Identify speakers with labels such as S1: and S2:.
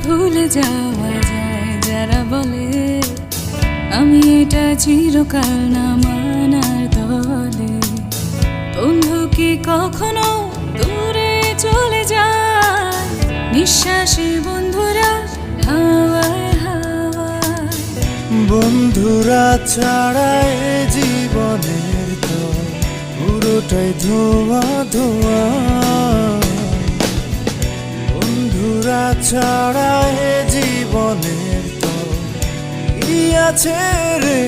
S1: ভুলে যাওয়া যায়, যারা বলে আমি এটা চিরকাল না মানার দলে। বন্ধু কি কখনো দূরে চলে যায়? নিঃশ্বাসে বন্ধুরা হাওয়ায় হাওয়ায়।
S2: বন্ধুরা ছাড়া এ জীবনের তো পুরোটাই ধোঁয়া ধোঁয়া। বন্ধুরা ছাড়া এ জীবনের তো কি আছে রে।